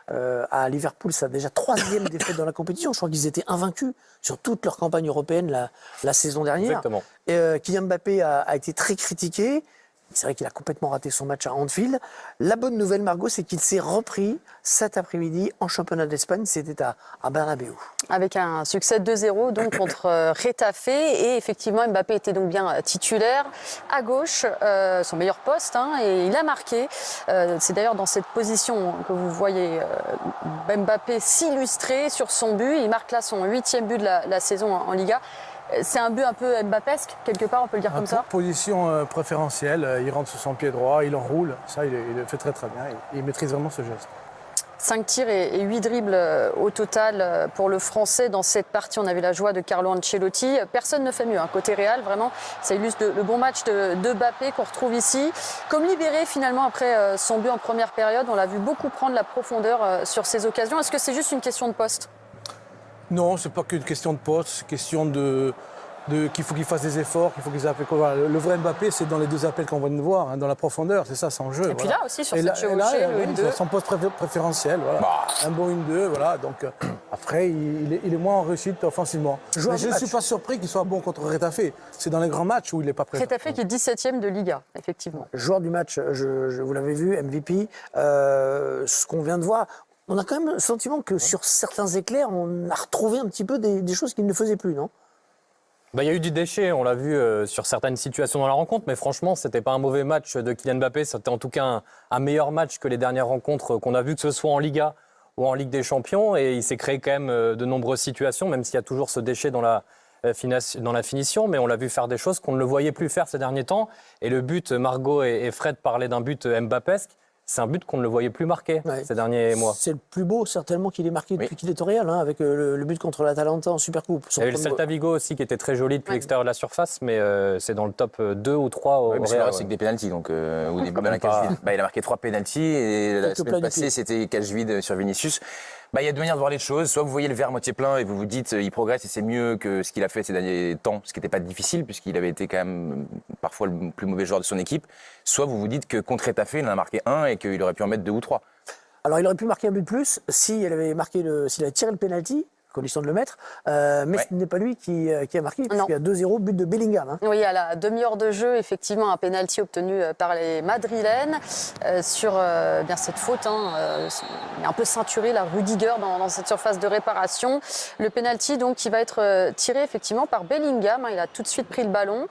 à Liverpool, c'est déjà 3e défaite dans la compétition. Je crois qu'ils étaient invaincus sur toute leur campagne européenne la saison dernière. Exactement. Kylian Mbappé a été très critiqué. C'est vrai qu'il a complètement raté son match à Anfield. La bonne nouvelle, Margot, c'est qu'il s'est repris cet après-midi en championnat d'Espagne. C'était à Bernabéu. Avec un succès 2-0 donc contre Getafe. Et effectivement, Mbappé était donc bien titulaire à gauche, son meilleur poste, et il a marqué. C'est d'ailleurs dans cette position que vous voyez Mbappé s'illustrer sur son but. Il marque là son 8e but de la saison en Liga. C'est un but un peu mbappesque, quelque part, on peut le dire comme ça. Position préférentielle, il rentre sur son pied droit, il enroule. Ça, il le fait très très bien. Il maîtrise vraiment ce geste. 5 tirs et 8 dribbles au total pour le Français. Dans cette partie, on avait la joie de Carlo Ancelotti. Personne ne fait mieux, côté Real, vraiment. Ça illustre le bon match de Mbappé qu'on retrouve ici. Comme libéré finalement après son but en première période, on l'a vu beaucoup prendre la profondeur sur ces occasions. Est-ce que c'est juste une question de poste ? Non, c'est pas qu'une question de poste, c'est question qu'il faut qu'il fasse des efforts, qu'il faut qu'ils appellent. Voilà, le vrai Mbappé, c'est dans les 2 appels qu'on va de voir, dans la profondeur, c'est ça son jeu. Et puis là aussi, sur cette chevauchée, le 1-2. Son poste préférentiel, voilà. Un bon 1-2, voilà. Donc après, il est moins en réussite offensivement. Mais je ne suis pas surpris qu'il soit bon contre Getafe. C'est dans les grands matchs où il n'est pas présent. Getafe qui est 17e de Liga, effectivement. Joueur du match, vous l'avez vu, MVP, ce qu'on vient de voir. On a quand même le sentiment que sur certains éclairs, on a retrouvé un petit peu des choses qu'il ne faisait plus, non ? Il y a eu du déchet, on l'a vu sur certaines situations dans la rencontre, mais franchement, c'était pas un mauvais match de Kylian Mbappé. C'était en tout cas un meilleur match que les dernières rencontres qu'on a vues, que ce soit en Liga ou en Ligue des Champions. Et il s'est créé quand même de nombreuses situations, même s'il y a toujours ce déchet dans la finition. Mais on l'a vu faire des choses qu'on ne le voyait plus faire ces derniers temps. Et le but, Margot et Fred parlaient d'un but mbappesque. C'est un but qu'on ne le voyait plus marquer ces derniers mois. C'est le plus beau, certainement, qu'il ait marqué depuis qu'il est au Real, avec le but contre l'Atalanta en Supercoupe. Il y avait le Celta Vigo aussi qui était très joli depuis l'extérieur de la surface, mais c'est dans le top 2 ou 3 au Real. C'est vrai, c'est que des pénaltys, donc ou des balles à cage vide. Il a marqué 3 pénaltys et la semaine passée, c'était cage vide sur Vinicius. Il y a deux manières de voir les choses. Soit vous voyez le verre à moitié plein et vous vous dites il progresse et c'est mieux que ce qu'il a fait ces derniers temps, ce qui n'était pas difficile puisqu'il avait été quand même parfois le plus mauvais joueur de son équipe. Soit vous vous dites que contre Getafe, il en a marqué 1 et qu'il aurait pu en mettre 2 ou 3. Alors il aurait pu marquer un but de plus s'il avait tiré le penalty, condition de le mettre, mais ce n'est pas lui qui a marqué, puisqu'il y a 2-0, but de Bellingham. Oui, à la demi-heure de jeu, effectivement, un penalty obtenu par les Madrilènes sur bien cette faute. Il est un peu ceinturé, la Rudiger, dans cette surface de réparation. Le penalty, donc, qui va être tiré, effectivement, par Bellingham. Il a tout de suite pris le ballon.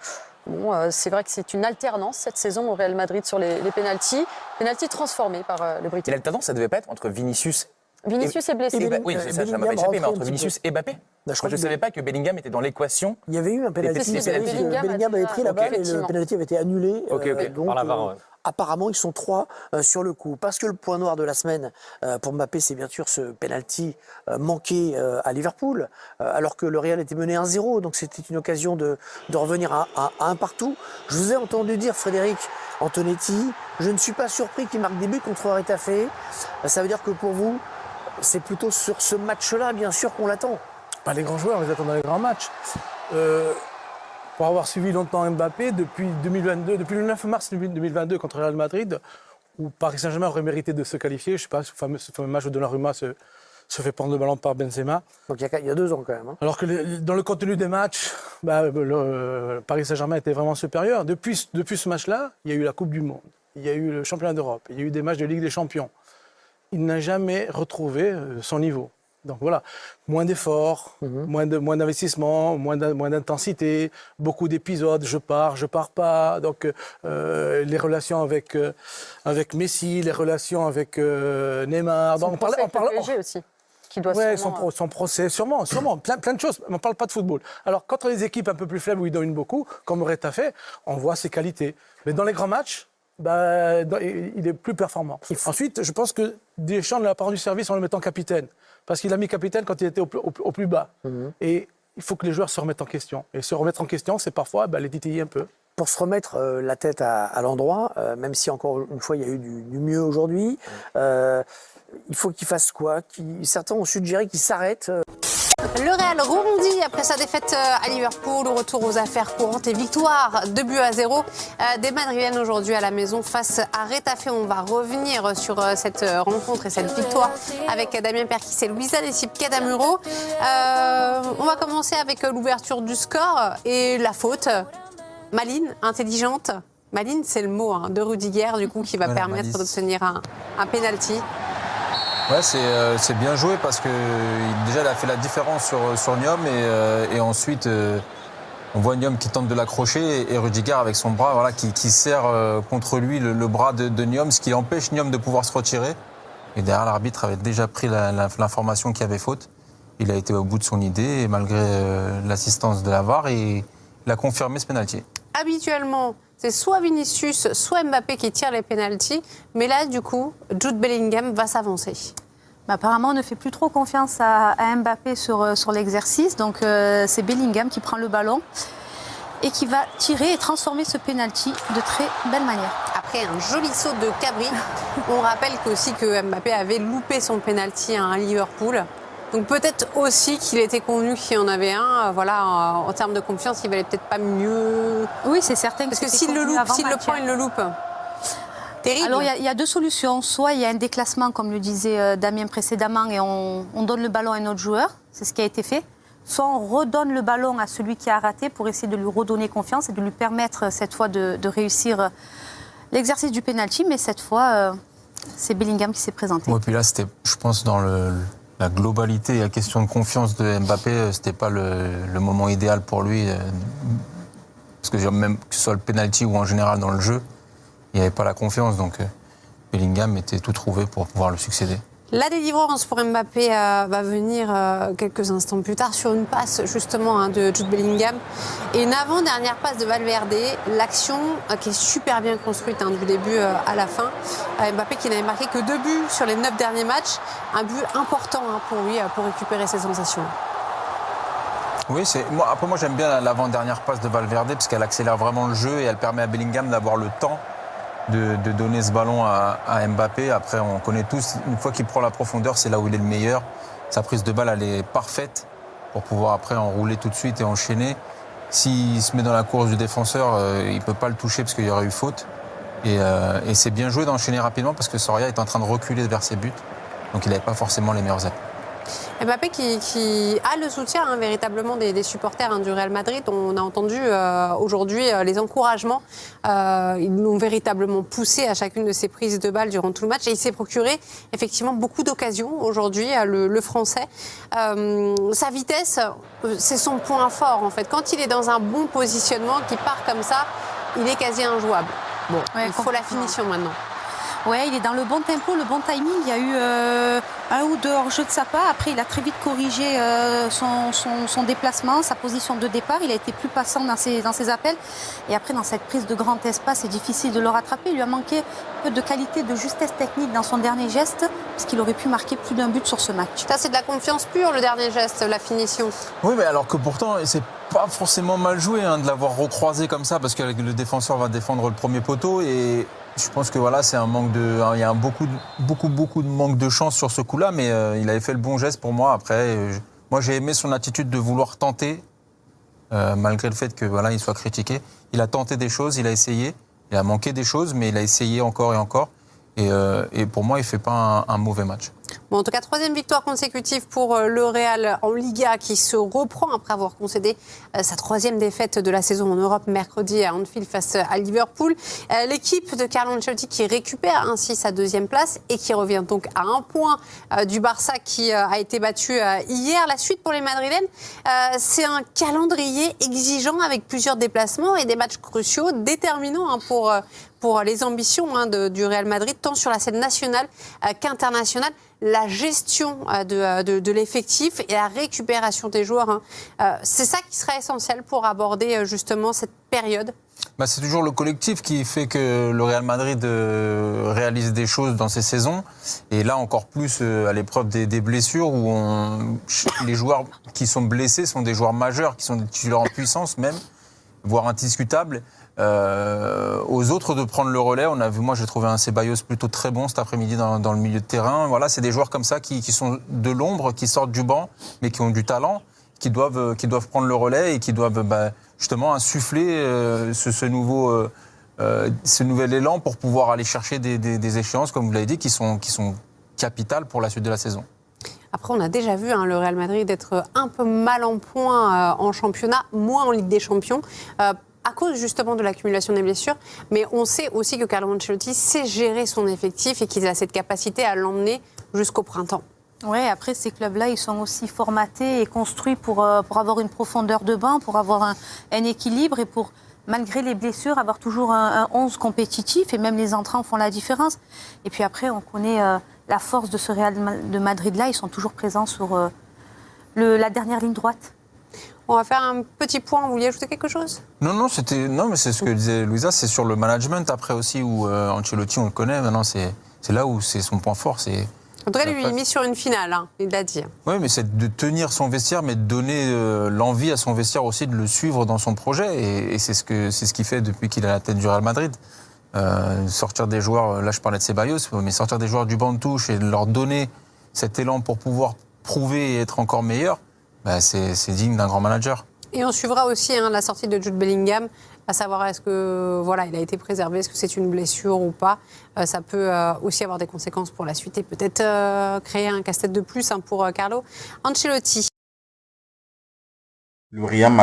Bon, c'est vrai que c'est une alternance cette saison au Real Madrid sur les pénaltys. Penalty transformé par le Britannique. Et l'alternance, ça devait pas être entre Vinicius est blessé. Oui, ça m'a pas échappé, mais entre Vinicius et Mbappé. Je ne savais pas que Bellingham était dans l'équation. Il y avait eu un penalty. Bellingham avait pris la balle et le penalty avait été annulé. Donc, par la VAR, apparemment, ils sont 3 sur le coup. Parce que le point noir de la semaine pour Mbappé, c'est bien sûr ce penalty manqué à Liverpool, alors que le Real était mené 1-0. Donc c'était une occasion de revenir à un partout. Je vous ai entendu dire, Frédéric Antonetti, je ne suis pas surpris qu'il marque des buts contre Getafe. Ça veut dire que pour vous, c'est plutôt sur ce match-là, bien sûr, qu'on l'attend. Pas les grands joueurs, on les attend dans les grands matchs. Pour avoir suivi longtemps Mbappé, depuis 2022, depuis le 9 mars 2022 contre Real Madrid, où Paris Saint-Germain aurait mérité de se qualifier, je ne sais pas, ce fameux match où Donnarumma se fait prendre le ballon par Benzema. Donc il y a 2 ans quand même. Alors que dans le contenu des matchs, Paris Saint-Germain était vraiment supérieur. Depuis ce match-là, il y a eu la Coupe du Monde, il y a eu le Championnat d'Europe, il y a eu des matchs de Ligue des Champions. Il n'a jamais retrouvé son niveau. Donc voilà, moins d'efforts, moins d'investissement, moins d'intensité, beaucoup d'épisodes, je pars pas. Donc les relations avec Messi, les relations avec Neymar. Donc on parle aussi. Qui doit son procès, sûrement, plein de choses. On ne parle pas de football. Alors, contre les équipes un peu plus faibles où il domine beaucoup, comme Getafe, on voit ses qualités. Mais dans les grands matchs, il est plus performant. Ensuite, je pense que Deschamps l'a rendu service en le mettant capitaine. Parce qu'il a mis capitaine quand il était au plus bas. Et il faut que les joueurs se remettent en question. Et se remettre en question, c'est parfois les titiller un peu. Pour se remettre la tête à l'endroit, même si encore une fois il y a eu du mieux aujourd'hui, il faut qu'il fasse quoi ? Certains ont suggéré qu'il s'arrête. Le Real rebondit après sa défaite à Liverpool, au retour aux affaires courantes et victoire 2-0 des Madrilènes aujourd'hui à la maison face à Retafe. On va revenir sur cette rencontre et cette victoire avec Damien Perkis et Luisa Decip-Cadamuro. On va commencer avec l'ouverture du score et la faute. Maline, intelligente. Maline, c'est le mot de Rudiger du coup qui va permettre d'obtenir un penalty. Ouais, c'est bien joué parce que déjà il a fait la différence sur Niom et ensuite on voit Niom qui tente de l'accrocher et Rudiger avec son bras voilà, qui serre contre lui le bras de Niom, ce qui empêche Niom de pouvoir se retirer. Et derrière, l'arbitre avait déjà pris l'information qu'il y avait faute. Il a été au bout de son idée et malgré l'assistance de la VAR, il a confirmé ce pénalty. Habituellement, c'est soit Vinicius, soit Mbappé qui tire les pénaltys. Mais là, du coup, Jude Bellingham va s'avancer. Apparemment, on ne fait plus trop confiance à Mbappé sur l'exercice. Donc, c'est Bellingham qui prend le ballon et qui va tirer et transformer ce penalty de très belle manière. Après un joli saut de Cabri, on rappelle aussi que Mbappé avait loupé son penalty à Liverpool. Donc peut-être aussi qu'il était convenu qu'il y en avait un. Voilà, en termes de confiance, il valait peut-être pas mieux. Oui, c'est certain. Parce que s'il le prend, il le loupe. Terrible. Alors il y a deux solutions. Soit il y a un déclassement, comme le disait Damien précédemment, et on donne le ballon à un autre joueur. C'est ce qui a été fait. Soit on redonne le ballon à celui qui a raté pour essayer de lui redonner confiance et de lui permettre cette fois de réussir l'exercice du penalty. Mais cette fois, c'est Bellingham qui s'est présenté. Ouais, puis là, c'était, je pense, dans la globalité et la question de confiance de Mbappé, c'était pas le moment idéal pour lui. Parce que même que ce soit le penalty ou en général dans le jeu, il n'y avait pas la confiance. Donc Bellingham était tout trouvé pour pouvoir le succéder. La délivrance pour Mbappé va venir quelques instants plus tard sur une passe justement de Jude Bellingham et une avant-dernière passe de Valverde. L'action qui est super bien construite du début à la fin. Mbappé qui n'avait marqué que 2 buts sur les 9 derniers matchs. Un but important pour lui pour récupérer ses sensations. Oui, après moi j'aime bien l'avant-dernière passe de Valverde parce qu'elle accélère vraiment le jeu et elle permet à Bellingham d'avoir le temps de donner ce ballon à Mbappé. Après, on connaît tous, une fois qu'il prend la profondeur, c'est là où il est le meilleur. Sa prise de balle, elle est parfaite pour pouvoir après enrouler tout de suite et enchaîner. S'il se met dans la course du défenseur, il ne peut pas le toucher parce qu'il y aurait eu faute. Et c'est bien joué d'enchaîner rapidement parce que Soria est en train de reculer vers ses buts. Donc il n'avait pas forcément les meilleurs appuis. Mbappé qui a le soutien véritablement des supporters du Real Madrid. On a entendu aujourd'hui les encouragements. Ils l'ont véritablement poussé à chacune de ses prises de balles durant tout le match. Et il s'est procuré effectivement beaucoup d'occasions aujourd'hui, le Français. Sa vitesse, c'est son point fort en fait. Quand il est dans un bon positionnement, qu'il part comme ça, il est quasi injouable. Bon, ouais, il faut la finition maintenant. Ouais, il est dans le bon tempo, le bon timing. Il y a eu un ou deux hors-jeu de sa part. Après, il a très vite corrigé son déplacement, sa position de départ. Il a été plus passant dans ses appels. Et après, dans cette prise de grand espace, c'est difficile de le rattraper. Il lui a manqué un peu de qualité, de justesse technique dans son dernier geste, parce qu'il aurait pu marquer plus d'un but sur ce match. Ça, c'est de la confiance pure, le dernier geste, la finition. Oui, mais alors que pourtant, c'est pas forcément mal joué de l'avoir recroisé comme ça, parce que le défenseur va défendre le premier poteau et je pense que voilà, c'est un manque il y a beaucoup de manque de chance sur ce coup-là, mais il avait fait le bon geste pour moi. Après, moi j'ai aimé son attitude de vouloir tenter, malgré le fait que voilà, il soit critiqué. Il a tenté des choses, il a essayé, il a manqué des choses, mais il a essayé encore et encore. Et pour moi, il fait pas un mauvais match. Bon, en tout cas, 3e victoire consécutive pour le Real en Liga qui se reprend après avoir concédé sa 3e défaite de la saison en Europe mercredi à Anfield face à Liverpool. L'équipe de Carlo Ancelotti qui récupère ainsi sa 2e place et qui revient donc à 1 point du Barça qui a été battu hier. La suite pour les Madrilènes, c'est un calendrier exigeant avec plusieurs déplacements et des matchs cruciaux, déterminants pour les ambitions du Real Madrid, tant sur la scène nationale qu'internationale. La gestion de l'effectif et la récupération des joueurs, c'est ça qui sera essentiel pour aborder justement cette période. C'est toujours le collectif qui fait que le Real Madrid réalise des choses dans ces saisons. Et là, encore plus à l'épreuve des blessures, où les joueurs qui sont blessés sont des joueurs majeurs, qui sont des titulaires en puissance même, voire indiscutables. aux autres de prendre le relais. Moi, j'ai trouvé un Ceballos plutôt très bon cet après-midi dans le milieu de terrain. Voilà, c'est des joueurs comme ça qui sont de l'ombre, qui sortent du banc, mais qui ont du talent, qui doivent prendre le relais et qui doivent justement insuffler ce nouvel élan pour pouvoir aller chercher des échéances, comme vous l'avez dit, qui sont capitales pour la suite de la saison. Après, on a déjà vu le Real Madrid être un peu mal en point en championnat, moins en Ligue des Champions. À cause justement de l'accumulation des blessures, mais on sait aussi que Carlo Ancelotti sait gérer son effectif et qu'il a cette capacité à l'emmener jusqu'au printemps. Oui, après ces clubs-là, ils sont aussi formatés et construits pour avoir une profondeur de banc, pour avoir un équilibre et pour, malgré les blessures, avoir toujours un 11 compétitif, et même les entrants font la différence. Et puis après, on connaît la force de ce Real de Madrid-là, ils sont toujours présents sur la dernière ligne droite. On va faire un petit point. Vous vouliez ajouter quelque chose ? Non, mais c'est ce que disait Louisa, c'est sur le management après aussi, où Ancelotti, on le connaît, maintenant c'est là où c'est son point fort. En tout cas, lui, il est mis sur une finale, il l'a dit. Oui, mais c'est de tenir son vestiaire, mais de donner l'envie à son vestiaire aussi de le suivre dans son projet, et c'est ce qu'il fait depuis qu'il est à la tête du Real Madrid. Sortir des joueurs, là je parlais de Ceballos, mais sortir des joueurs du banc de touche et leur donner cet élan pour pouvoir prouver et être encore meilleur, c'est digne d'un grand manager. Et on suivra aussi la sortie de Jude Bellingham, à savoir est-ce que il a été préservé, est-ce que c'est une blessure ou pas. Ça peut aussi avoir des conséquences pour la suite et peut-être créer un casse-tête de plus pour Carlo Ancelotti. Le Real Madrid